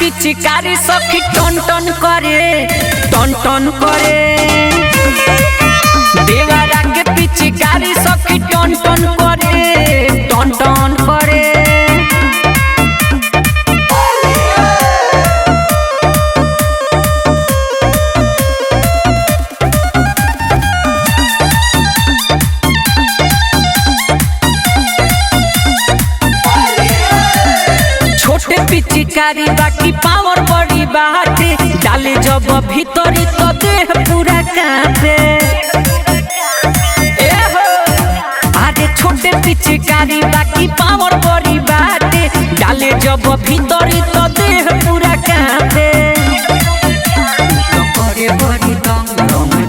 पिचकारी सखी टन टन करे देवरा के पिचकारी सखी टन टन करे छोटे पिचकारी बाकी पावर बड़ी बाटे डाले जब भीतरी तो देह पूरा कांपे। अरे छोटे पिचकारी बाकी पावर बड़ी बाटे डाले जब भीतरी तो देह पूरा कांपे। करे बड़ी दम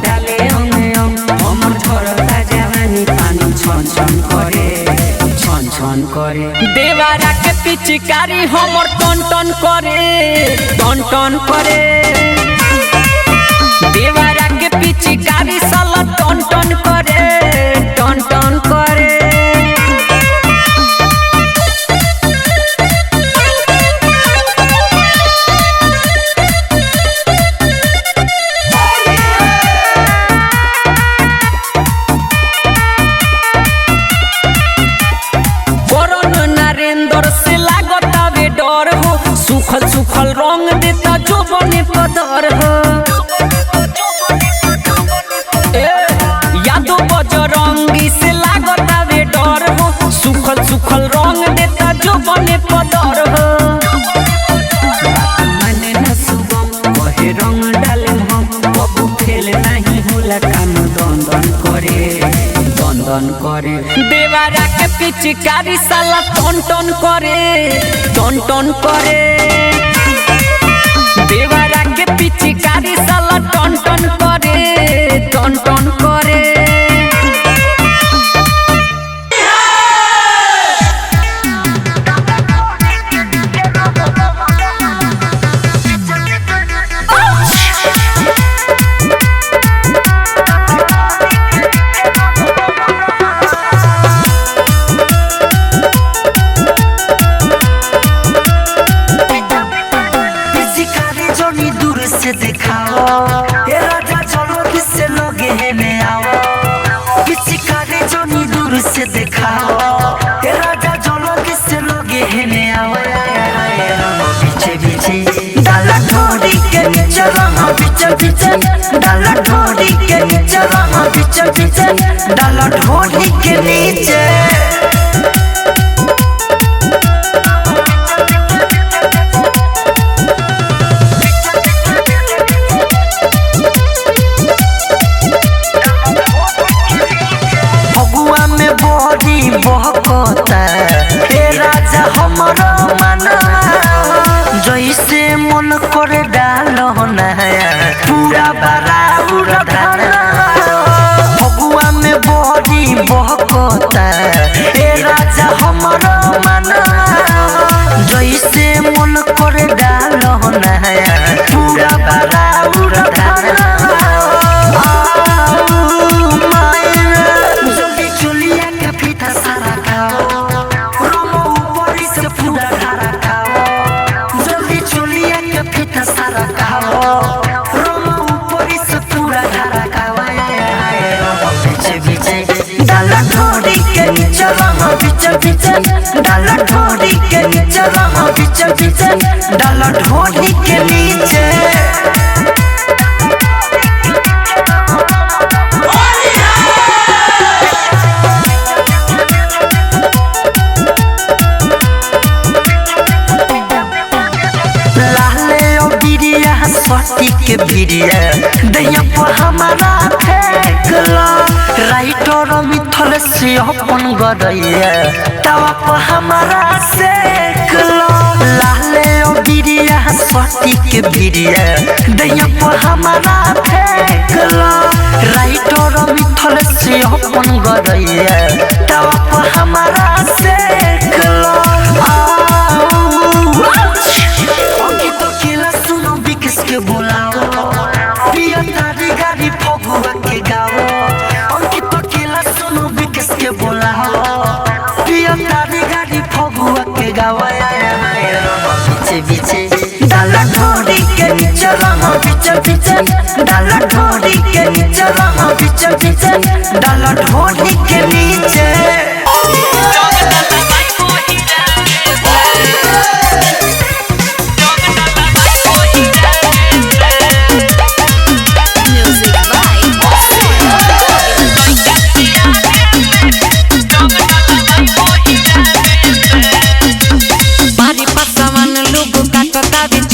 डाले हमर झरता जवानी पानी छन करे देवरा के पिचकारी हमर टन टन करे देवरा के पिचकारी साला टन टन करे सुखल रंग देता जो बने पदर हो यादो बजरंगी से लागता वे डर हो सुखल रंग देता जो बने पदर हो मने न सुगम कहे रंग डाले हम बबू खेल नहीं होला काम दन करे देवरा के पिचकारी साला टन करे देवरा के पिचकारी साला टन करे से दिखाओ राजा चलो किससे लोगे हेने आओ पीछे डाला ढोड़ी के नीचे रहा पीछे डाला ढोड़ी के नीचे रहा पीछे डाला ढोड़ी के नीचे बहकता राजा हमरो मना जैसे मन करे डालो नया पूरा बराबर धाना फगुआ में बड़ी बहकता राजा हमरो मना जैसे मन करे डालो नया पूरा बराबर धाना डाला ढोड़ी के नीचे रहा पीछे डाला ढोड़ी के नीचे लाले ओ बिरिया सटी के बिरिया दैया पर हमारा फेंकला राइटर मिथल से अपन गदैया तवा पर हमारा सेकला लाले ओ बिरिया सटी के बिरिया दैया पर हमारा फेंकला राइटर मिथल से अपन गदैया तवा पर हमारा सेकला के बुलाओ पिया तारी गाड़ी फगुआ के गाओ अंकित अकेला सुनो विकेस के बुलाओ पिया तारी गाड़ी फगुआ के गाओ पीछे पीछे डाल रहा बिचर बिचर डाला ढोरी के नीचे रहा बिचर बिचर डाला ढोरी के नीचे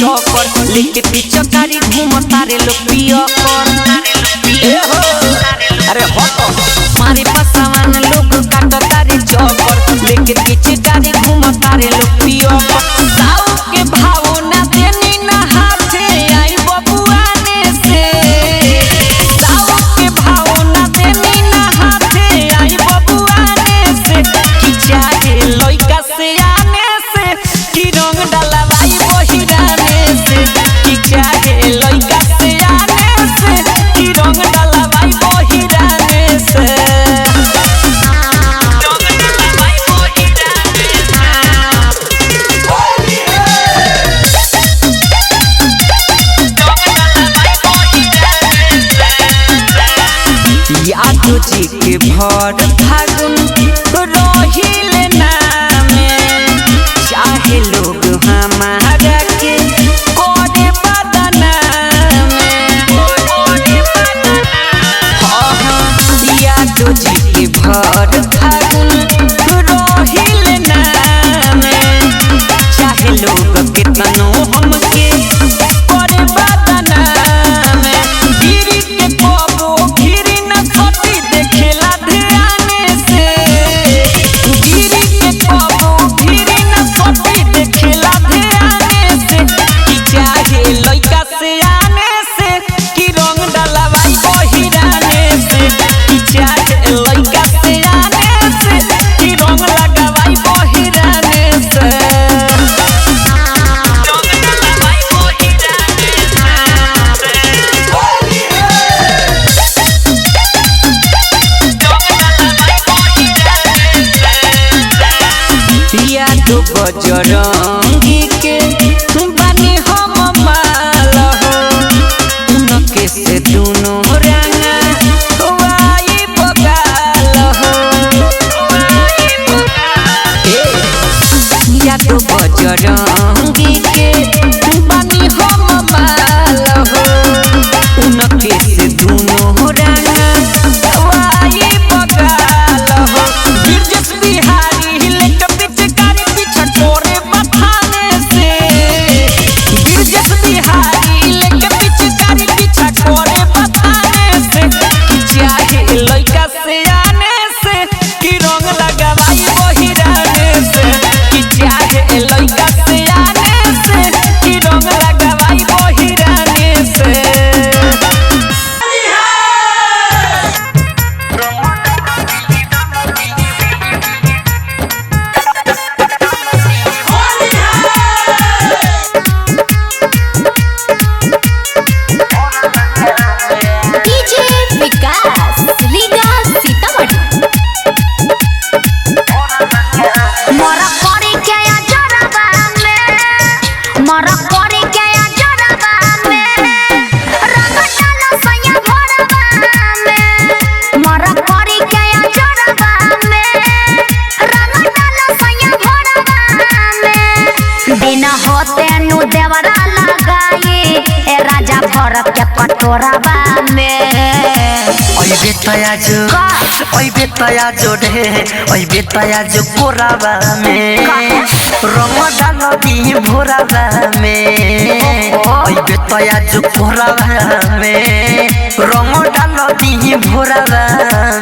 चौकर लेके पीछे कारी घूम तारे लोग पियो अरे मारे पसावन लोग काट तारे चौकर लेके पीछे कारी घूम तारे लोग पियो साऊ के भाव ना देनी ना हाथे आई बबुआने से साऊ के भाव ना देनी ना हाथे आई बबुआने से कि चाहे लइका से आने से कि रंग डलवाई बहिराने से कि चाहे लइका से आने से कि रंग डलवाई बहिराने से यादव जी के भर फागुन रहिले नामे चाहे लोग हमारा के कोने बदना में यादव जी के भर फागुन रहिले नामे चाहे लोग कितनो हमके कोने बदना में गिरी के कबो गिरी न सती देखेला ध्याने से गिरी के कबो गिरी न सती देखेला ध्याने से कि चाहे लइका से आने से कि रंग डलवाई बहिराने से कि चाहे लइका से आने से कि रंग लगवाई बहिराने से पिया तो बजरंगी के बानी हम माल हो उनके से दोनों रंगा वाई बगाल हो पिया तो बजरंगी के बानी हम माल हो उनके से दोनों रंगा वाई बगाल हो गिरजस बिहारी लेके पिचकारी पीछे छोरे बथाने से गिरजस बिहारी लेके पिचकारी पीछे छोरे बथाने से कि चाहे लइका से आने से कि रंग लगवाई बहिराने से कि चाहे लइका से आने से कि रंग लगवाई बहिराने से डीजे विकास लीगा सीतामढ़ी मोरा करे के या जरबा में मोरा करे के या जरबा में रंग डालो सैया भरबा में मोरा करे के या जरबा में रंग डालो सैया भरबा में दिन होते नु देवरा लगाई ए राजा भरत के पटोराबा में ओई बेतया जो ढे ओई बेतया जो कोराबा में रंग डाल दी भोराबा में ओई बेतया जो कोराबा में रंग डाल दी भोराबा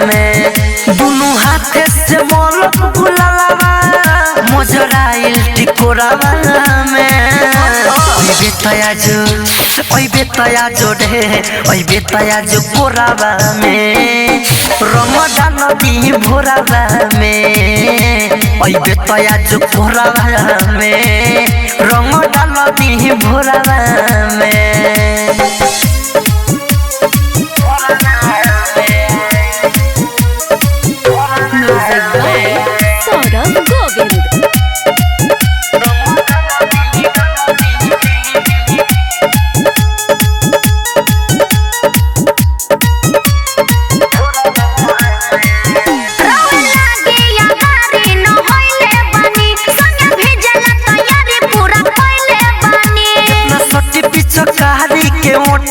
में दोनों हाथ से मोल गुलाबा मोजराइल टिकोराबा में ओई बेतया जो ढे ओई बेतया जो कोराबा में रंग डाल दी भोराबा में ओई बेतया जो कोराबा में रंग डाल दी भोराबा में सौरभ गोविंद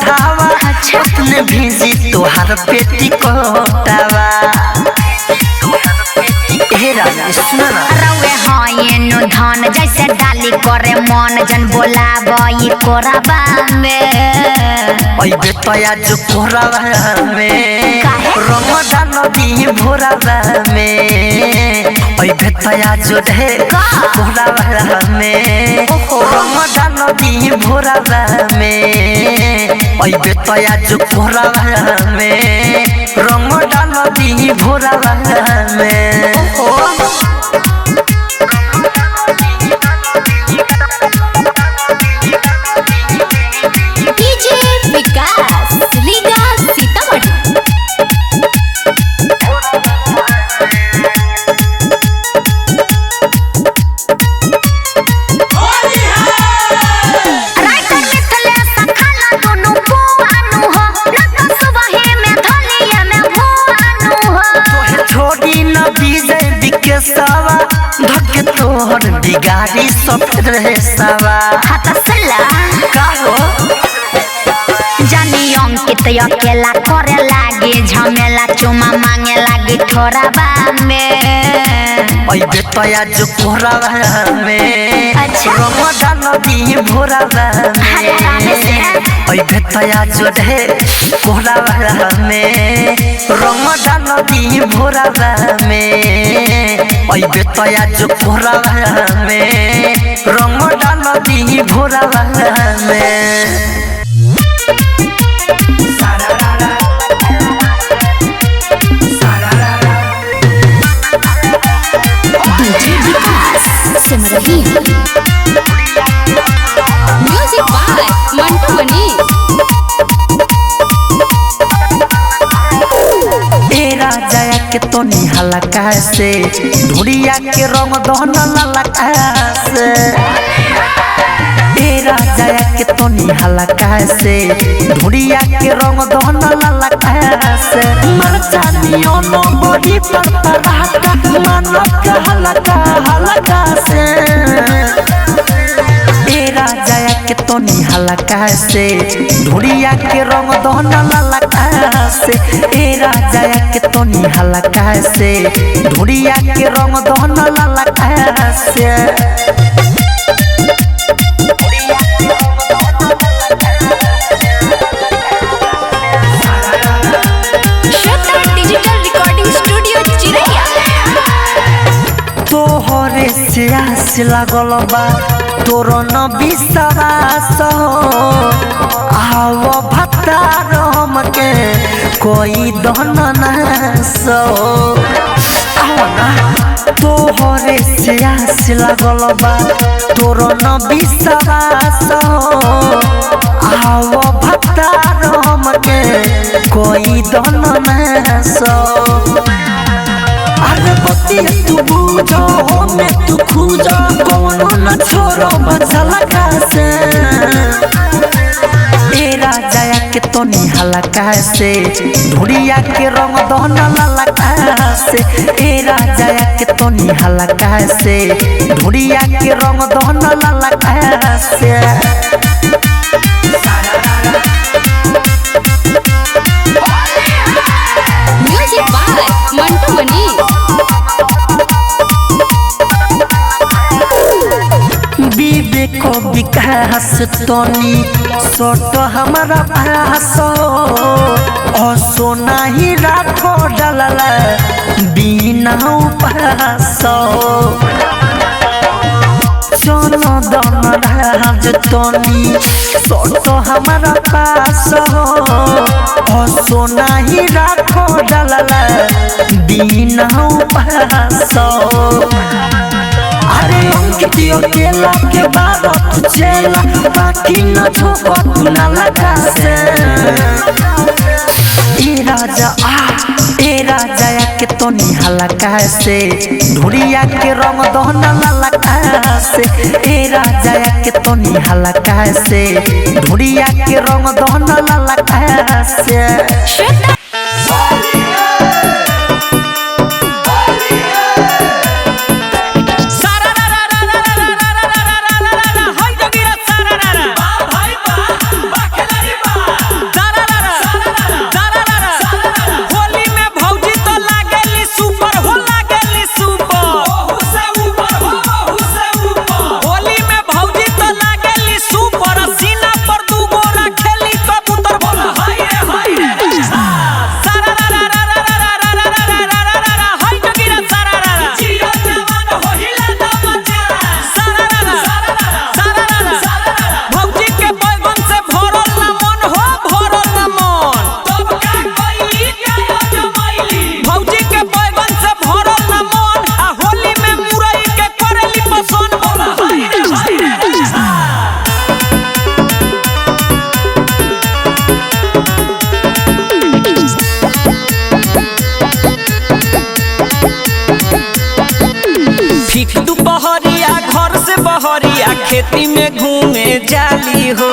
उठावा अच्छा। अपने भेजी तोहार पेटी कोटावा हे राजा सुना ना रवे हयेनु धन जैसे डाली करे मन जन बोलाबई कोराबा में ओइ बेतया जो कोरावा में काहे? रमजान दी भोरावा में ओइ बेतया जो ढे का? कोरावा में ओहो। रमजान दी भोरावा में ओइ बेतया जो कोरावा में रमजान दी भोरावा में डीजे विकास लीगा सीतामढ़ी राइटर मिथलेश खाला दोनों बुआनु हो न सुबहे में धलिया में बुआनु हो तोहे छोड़ी न बीजे बिकेसवा धके तोहर बिगाड़ी सब रहे सवा हाथ सला का हो जानी अंकित अकेला करे लागे झमेला चुमा मांगे लागे ठोराबा में ओइ बेतया जो कोरावा में अच्छा। रमजान दी भोरावा अरे राम से। में ओइ बेतया जो ढे कोरावा में रमजान दी भोरावा में ओइ बेतया जो कोरावा में रमजान दी भोरावा में DJ Vikas Simrahi music by Mantu Mani ए राजा के तो निहाला कैसे ढूढ़िया के रंग दहन लाला कैसे ए राजा के तो निहाला कैसे ढूढ़िया के रंग दहन लाला कैसे मर जानियो नो बॉडी पर पराठा मानो का हलका से ए राजा के तो निहाला कैसे ढूढ़िया के रंग दहन लाला कैसे ए राजा के तो निहाला कैसे ढूढ़िया के रंग दहन लाला कैसे श्वेता डिजिटल रिकॉर्डिंग स्टूडियो चिरैया तोहरे से आस लागल बा तोर न विश्वास आओ भतार हमके कोई दहन सो आओ ना तोहरे से आस लागल बा तोर न विश्वास आओ भतार हमके कोई दहन सो अरे बतिया तू बूझो में तू खूजो कोनो न छोरो मचला कैसे ए राजा के तो निहाला कैसे ढूढ़िया के रंग दहन लाला कैसे ए राजा के तो निहाला कैसे ढूढ़िया के रंग दहन लाला कैसे म्यूजिक बाय मंटू मनी विवेक विकास तनी सोट हमारा पास सोना ही राखो डलला बिना उपास चलो दन राज तनी सोट हमारा पास सोना ही राखो डलला बिना उपास अरे अंकितियो केला के बाद चेला बाकी न छोको तू न लगा से ए राजा के तो निहाला कैसे ढूढ़िया के रंग दहन लाला कैसे ए राजा के तो निहाला कैसे ढूढ़िया के रंग दहन लाला कैसे खेती में घूमे जाली हो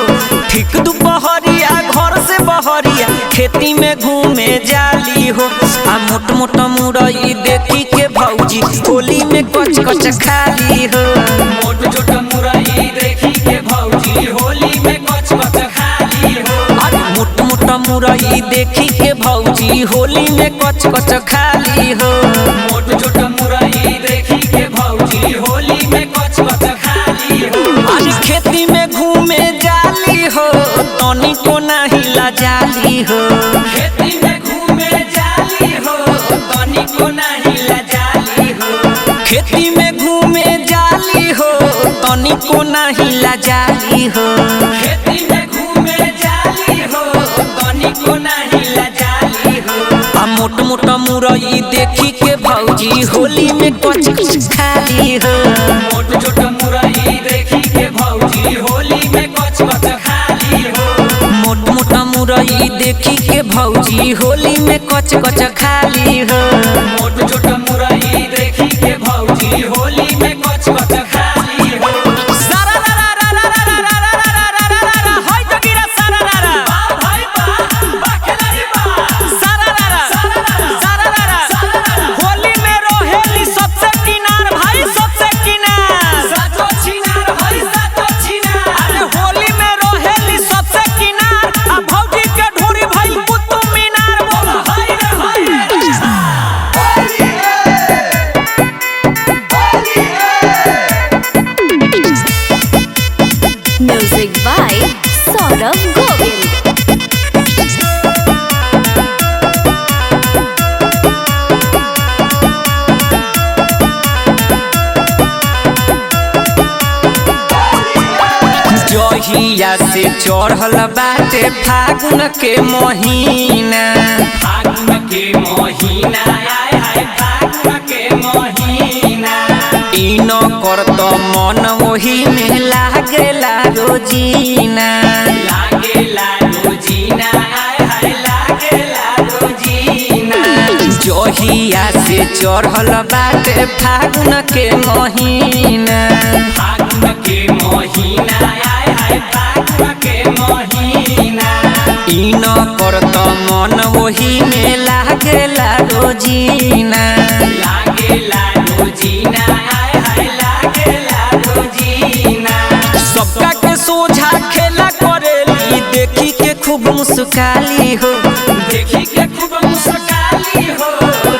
ठीक दोपहरिया घर से बहरिया खेती में घूमे जाली हो आ मोट मोट मुरई देखी के भौजी होली में कच कच खाली हो मोट छोट मुरई देखी के भौजी होली में कच कच खाली हो अरे मोट मोट मुरई देखी के भौजी होली में कच कच खाली हो मोट छोट मुरई देखी के भौजी होली में कच कच खाली हो अरे खेती में घूमे जाली हो तनी को नहीं लजाली हो खेती में घूमे जाली हो तनी को नहीं लजाली हो खेती में घूमे जाली हो तनी को नहीं लजाली हो खेती में घूमे जाली हो तनी को नहीं लजाली हो आ मोट मोट मुरई देखी के भौजी होली में कच कच खाली हो मोट छोट मुरई देखी के भौजी होली में कच कच खाली हो मोट मोट मुरई देखी के भौजी होली में कच कच खाली हो मोट छोट मुरई देखी के भौजी होली में कच कच खाली हो सारा रा रा रा रा रा रा रा रा रा रा रा रा रा होय तो गिरा सारा रा रा बा भाई बा खेलाड़ी बा सारा रा रा सारा रा रा होली में रोहेली सबसे किनार भाई सबसे किनार सातो छिनार भाई सातो छिनार अरे होली में रोहेली सबसे किनार आ भौजी के ढोरी भाई कुतुब मीनार बोल हाय रे हाय Music by Saurabh Govind. जहिया से चढ़ल बाटे फागुन के महीना फागुन के महीना आय हाय फागुन के महीना ई न करत मन वही में लागेला रोजीना लागेला रोजीना आय हाय लागेला रोजीना जहिया से चढ़ल बाटे फागुन के महीना फागुन के महीना आय हाय फागुन के महीना ई न करत मन वही में लागेला रोजीना लागेला रोजीना आय हाय लागेला रोजीना सबका के सोझा खेला करेली देखी के खूब मुस्काली हो देखी के खूब मुस्काली हो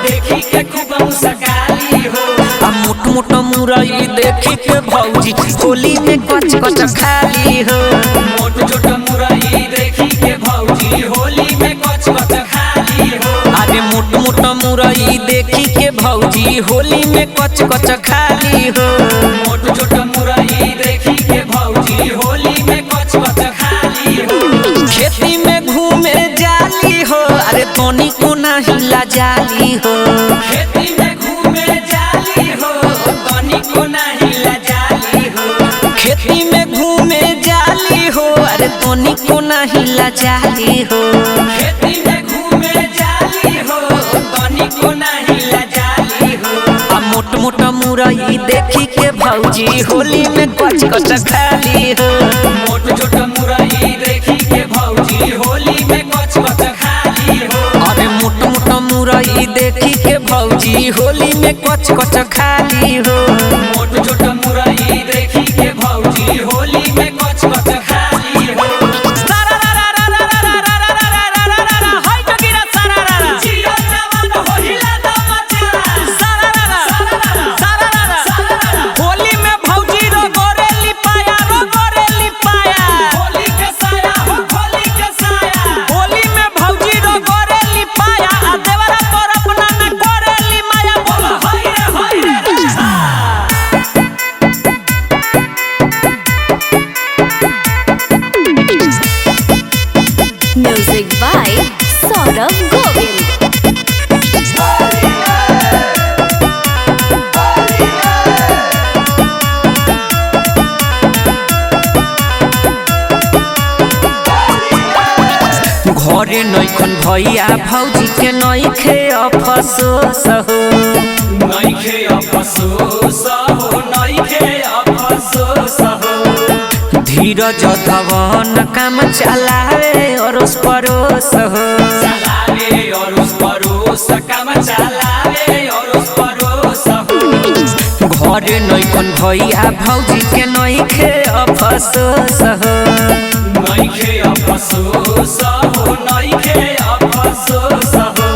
देखी के खूब मुस्काली हो आ मोट मोट मुरई देखी के भौजी होली में कच कच खाली हो मोट छोट मुरई देखी के भौजी होली में कच कच खाली हो अरे मोट मोट मुरई देखी के भौजी होली में कच कच खाली हो मोट छोट मुरई देखी के भौजी होली में कच कच खाली हो खेती में घूमे जाली हो अरे तनी को नहीं लजाली हो खेती में घूमे जाली हो तनी को नहीं लजाली हो खेती में घूमे जाली हो अरे तनी को नहीं लजाली हो खेती में घूमे जाली हो तनी को नहीं लजाली हो आ मोट मोट मुरई देखी के भौजी होली में कच कच खाली हो मोट छोट मुरई देखी के भौजी होली में कच कच खाली हो अरे मोट मोट मुरई देखी के भौजी होली में कच कच खाली हो मोट छोट मुरई देखी के भौजी होली में कच कच खाली हो सारा रा रा रा रा रा रा रा रा रा रा रा रा होय तो गिरा सारा रा रा जिया जवान होइला द मचा सारा रा रा होली में भौजी रो गोरेली पाया होली के साया हो होली के साया होली में भौजी रो गोरेली पाया आ देवरा पर अपना न गोरेली माया बोल हाय रे Music by Saurabh Govind. घरे नैखन भैया भौजी के नैखे अफसोस हो नइखे अफसोस हो नइखे अफसोस हो धीरज धवन काम चलावे अरोस परोस हो चलावे अरोस परोस काम चलावे अरोस परोस हो घर नैकन भैया भौजी के नैखे अफसोस हो नइखे अफसोस हो नइखे अफसोस हो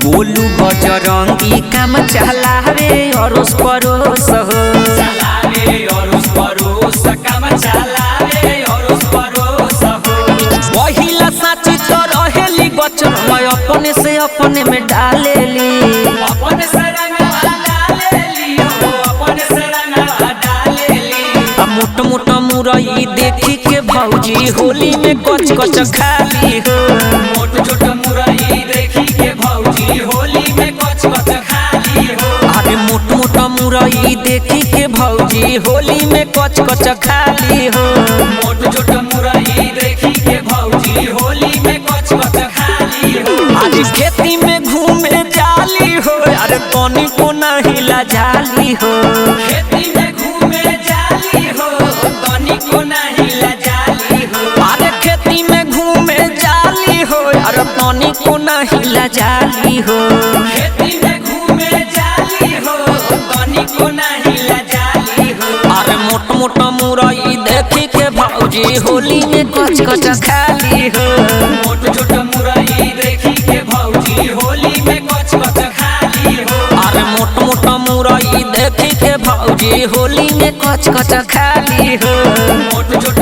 बोलू बजरंगी काम चलावे अरोस परोस हो चलावे अरोस परोस काम चलावे अरोस परोस हो पहिला साची तो रहेली बचन मैं अपने से अपने में डालेली अपन से रंगवा डालेली हो अपन से रंगवा डालेली आ मोट मोट मुरई देखी के भौजी होली में कच कच खाली हो मोट छोट मुरई देखी के भौजी होली में कच कच खाली हो अरे मोट मोट मुरई देखी के भौजी होली में कच कच खाली हो मोट छोट मुरई देखी के भौजी होली में कच कच खाली हो अरे खेती में घूमे जाली हो अरे पानी को नहीं लाजाली हो खेती में घूमे जाली हो तनिको नहीं लजाली हो अरे खेती में घूमे जाली हो अरे पानी को नहीं लाजाली हो खेती में घूमे जाली हो तनिको नहीं लजाली हो अरे मोट मोट मुरई देखी के भौजी होली में कच कच खाली हो मोट छोट मुरई देखी के भौजी होली में कच कच खाली हो अरे मोट मोट मुरई देखी के भौजी होली में कच कच खाली हो मोट छोट